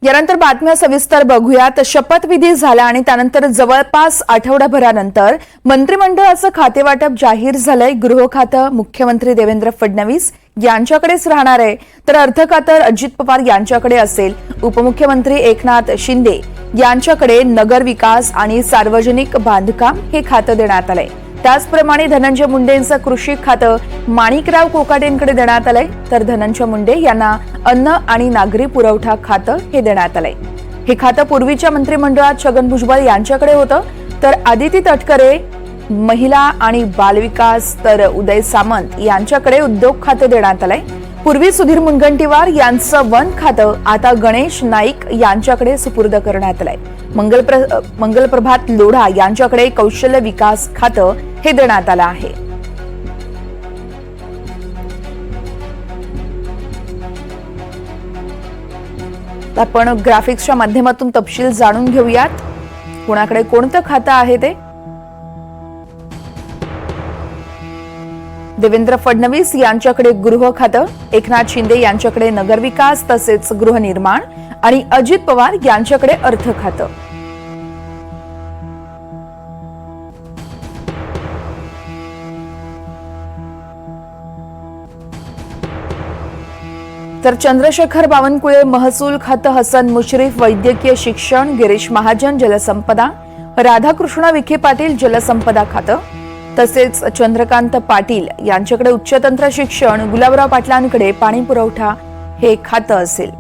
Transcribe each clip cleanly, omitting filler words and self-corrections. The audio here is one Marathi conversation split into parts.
यानंतर बातम्या सविस्तर बघूयात। शपथविधी झाला आणि त्यानंतर जवळपास आठवडाभरानंतर मंत्रिमंडळाचं खातेवाटप जाहीर झालंय। गृह खातं मुख्यमंत्री देवेंद्र फडणवीस यांच्याकडेच राहणार आहे, तर अर्थ खातं अजित पवार यांच्याकडे असेल। उपमुख्यमंत्री एकनाथ शिंदे यांच्याकडे नगर विकास आणि सार्वजनिक बांधकाम हे खातं देण्यात आलंय। त्याचप्रमाणे धनंजय मुंडेंचं कृषी खातं माणिकराव कोकाटेंकडे देण्यात आलंय, तर धनंजय मुंडे यांना अन्न आणि नागरी पुरवठा खातं हे देण्यात आलंय। हे खातं पूर्वीच्या मंत्रिमंडळात छगन भुजबळ यांच्याकडे होतं, तर आदिती तटकरे महिला आणि बालविकास तर उदय सामंत यांच्याकडे उद्योग खातं देण्यात आलंय। पूर्वी सुधीर मुनगंटीवार यांचं वन खातं आता गणेश नाईक यांच्याकडे सुपूर्द करण्यात आलंय। मंगलप्रभात लोढा यांच्याकडे कौशल्य विकास खातं हे देण्यात आलं आहे। आपण ग्राफिक्सच्या माध्यमातून तपशील जाणून घेऊयात, कोणाकडे कोणतं खातं आहे ते। देवेंद्र फडणवीस यांच्याकडे गृह खातं, एकनाथ शिंदे यांच्याकडे नगरविकास तसेच गृहनिर्माण आणि अजित पवार यांच्याकडे अर्थ खातं। तर चंद्रशेखर बावनकुळे महसूल खातं, हसन मुश्रीफ वैद्यकीय शिक्षण, गिरीश महाजन जलसंपदा, राधाकृष्ण विखे पाटील जलसंपदा खातं, तसेच चंद्रकांत पाटील यांच्याकडे उच्च तंत्र शिक्षण, गुलाबराव पाटलांकडे पाणी पुरवठा हे खातं असेल।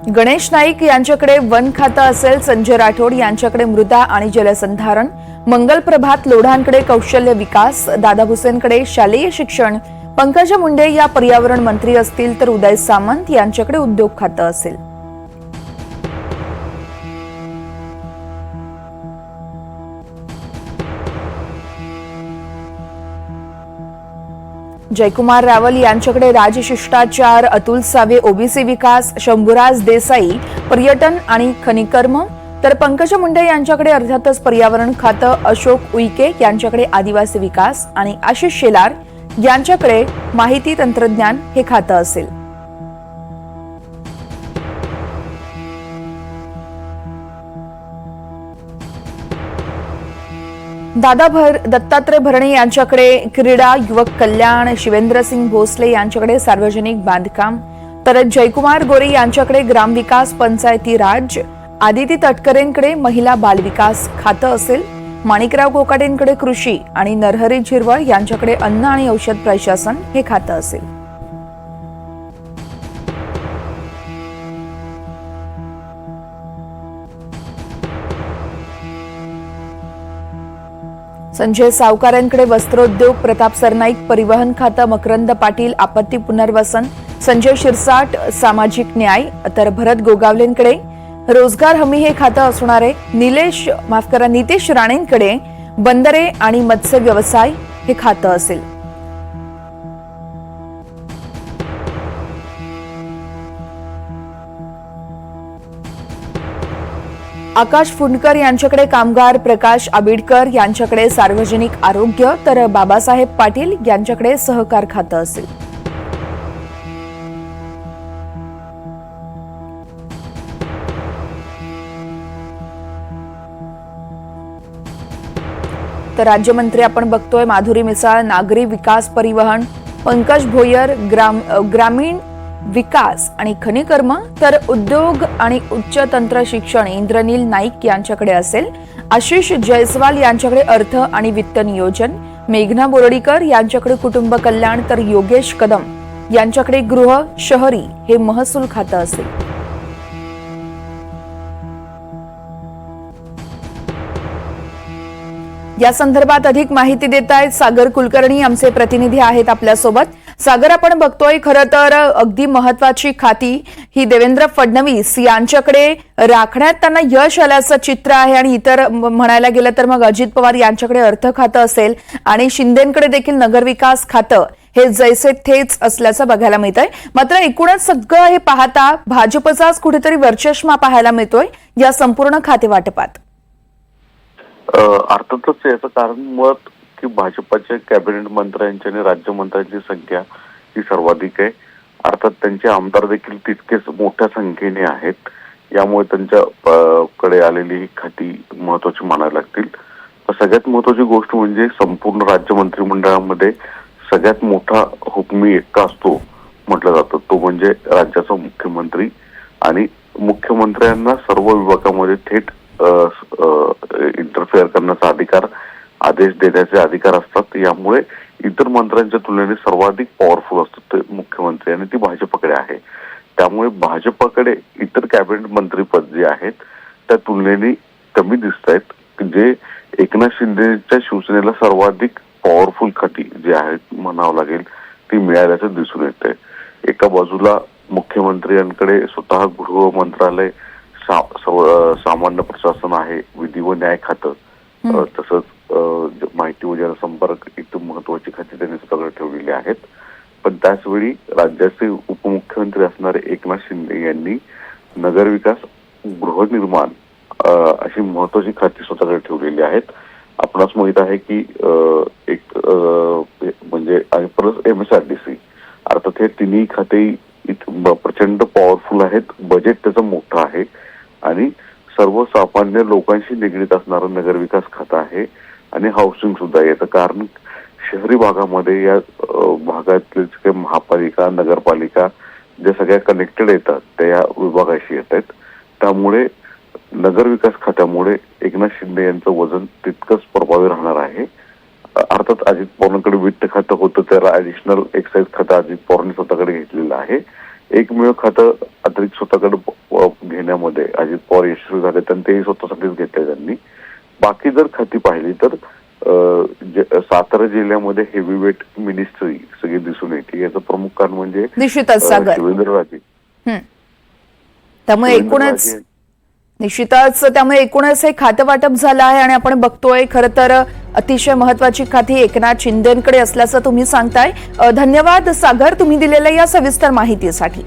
गणेश नाईक यांच्याकडे वन खातं असेल, संजय राठोड यांच्याकडे मृदा आणि जलसंधारण, मंगलप्रभात लोढांकडे कौशल्य विकास, दादा भुसेंकडे शालेय शिक्षण, पंकजा मुंडे या पर्यावरण मंत्री असतील, तर उदय सामंत यांच्याकडे उद्योग खातं असेल। जयकुमार रावल यांच्याकडे राजशिष्टाचार, अतुल सावे ओबीसी विकास, शंभूराज देसाई पर्यटन आणि खनिकर्म, तर पंकजा मुंडे यांच्याकडे अर्थातच पर्यावरण खातं, अशोक उईके यांच्याकडे आदिवासी विकास आणि आशिष शेलार यांच्याकडे माहिती तंत्रज्ञान हे खातं असेल। दत्तात्रय भरणे यांच्याकडे क्रीडा युवक कल्याण, शिवेंद्रसिंग भोसले यांच्याकडे सार्वजनिक बांधकाम, तर जयकुमार गोरे यांच्याकडे ग्रामविकास पंचायती राज, आदिती तटकरेंकडे महिला बालविकास खातं असेल। माणिकराव कोकाटेंकडे कृषी आणि नरहरी झिरवळ यांच्याकडे अन्न आणि औषध प्रशासन हे खातं असेल। संजय सावकारांकडे वस्त्रोद्योग, प्रताप सरनाईक परिवहन खातं, मकरंद पाटील आपत्ती पुनर्वसन, संजय शिरसाट सामाजिक न्याय, तर भरत गोगावलेंकडे रोजगार हमी हे खातं असणार आहे। नितेश राणेंकडे बंदरे आणि मत्स्य व्यवसाय हे खातं असेल। आकाश फुंडकर यांच्याकडे कामगार, प्रकाश आबिडकर यांच्याकडे सार्वजनिक आरोग्य, तर बाबासाहेब पाटील यांच्याकडे सहकार खातं असेल। तर राज्यमंत्री आपण बघतोय माधुरी मिसाळ नागरी विकास परिवहन, पंकज भोयर ग्रामीण विकास आणि खनिकर्म, तर उद्योग आणि उच्च तंत्र शिक्षण इंद्रनील नाईक यांच्याकडे असेल। आशिष जयस्वाल यांच्याकडे अर्थ आणि वित्त नियोजन, मेघना बोर्डीकर यांच्याकडे कुटुंब कल्याण, तर योगेश कदम यांच्याकडे गृह शहरी हे महसूल खातं असेल। या संदर्भात अधिक माहिती देत आहेत सागर कुलकर्णी आमचे प्रतिनिधी आहेत आपल्यासोबत। सागर, आपण बघतोय खरं तर अगदी महत्वाची खाती ही देवेंद्र फडणवीस यांच्याकडे राखण्यात त्यांना यश आल्याचं चित्र आहे आणि इतर म्हणायला गेलं तर मग अजित पवार यांच्याकडे अर्थ खातं असेल आणि शिंदेंकडे देखील नगरविकास खातं हे जैसे थेच असल्याचं बघायला मिळतंय। मात्र एकूणच सगळं हे पाहता भाजपचाच कुठेतरी वरचष्मा पाहायला मिळतोय या संपूर्ण खातेवाटपात। अर्थातच याचं कारण मुळात की भाजपाच्या कॅबिनेट मंत्र्यांची आणि राज्यमंत्र्यांची संख्या ही सर्वाधिक आहे. अर्थात त्यांचे आमदार देखील तितकेच मोठ्या संख्येने आहेत. यामुळे त्यांच्या कडे आलेली ही खाती महत्वाची मानावी लागतील. सगळ्यात महत्वाची गोष्ट म्हणजे संपूर्ण राज्य मंत्रिमंडळामध्ये सगळ्यात मोठा हुकमी एक्का असतो म्हटलं जातं, तो म्हणजे राज्याचा मुख्यमंत्री. आणि मुख्यमंत्र्यांना सर्व विभागामध्ये थेट इंटरफेअर करण्याचा अधिकार, आदेश देण्याचे अधिकार असतात. यामुळे इतर मंत्र्यांच्या तुलनेने सर्वाधिक पॉवरफुल असतात ते मुख्यमंत्री आणि ती भाजपकडे आहे. त्यामुळे भाजपकडे इतर कॅबिनेट मंत्रीपद जे आहेत त्या तुलनेने कमी दिसत आहेत. जे एकनाथ शिंदेच्या शिवसेनेला सर्वाधिक पॉवरफुल खाती जी आहेत म्हणावं लागेल ती मिळाल्याचं दिसून येतंय. एका बाजूला मुख्यमंत्र्यांकडे स्वतः गृह मंत्रालय, सामान्य प्रशासन आहे, विधी व न्याय खातं, तसंच माहिती व जनसंपर्क इथं महत्वाची खाती त्यांनी स्वतःकडे ठेवलेली आहेत. पण त्याचवेळी राज्याचे उपमुख्यमंत्री असणारे एकनाथ शिंदे यांनी नगरविकास, गृहनिर्माण अशी महत्वाची खाती स्वतःकडे ठेवलेली आहेत. आपणास माहित आहे की एक म्हणजे MSRDC अर्थात हे तिन्ही खाते प्रचंड पॉवरफुल आहेत. बजेट त्याचं मोठं आहे आणि सर्वसामान्य लोकांशी निगडीत असणारं नगरविकास खातं आहे आणि हाऊसिंग सुद्धा येतं. कारण शहरी भागामध्ये या भागातले काही महापालिका, नगरपालिका ज्या सगळ्या कनेक्टेड येतात त्या या विभागाशी येत आहेत. त्यामुळे नगरविकास खात्यामुळे एकनाथ शिंदे यांचं वजन तितकंच प्रभावी राहणार आहे. अर्थात अजित पवारांकडे वित्त खातं होतं, त्याला ऍडिशनल एक्साईज खातं अजित पवारांनी स्वतःकडे घेतलेलं आहे. एकमेव खातं अतिरिक्त स्वतःकडे घेण्यामध्ये अजित पवार यशस्वी झाले, तर तेही स्वतःसाठीच घेतले त्यांनी. बाकी जर खाती पाहिली तर सातारा जिल्ह्यामध्ये हेवीवेट मिनिस्ट्री सगळी दिसून येते. याचं प्रमुख कारण म्हणजे निश्चितच सागर, शिवेंद्रराजे. त्यामुळे एकूणच हे खातं वाटप झालं आहे आणि आपण बघतोय खरं तर अतिशय महत्वाची खाती एकनाथ शिंदेकडे असल्याचं तुम्ही सांगताय. धन्यवाद सागर, तुम्ही दिलेल्या या सविस्तर माहितीसाठी.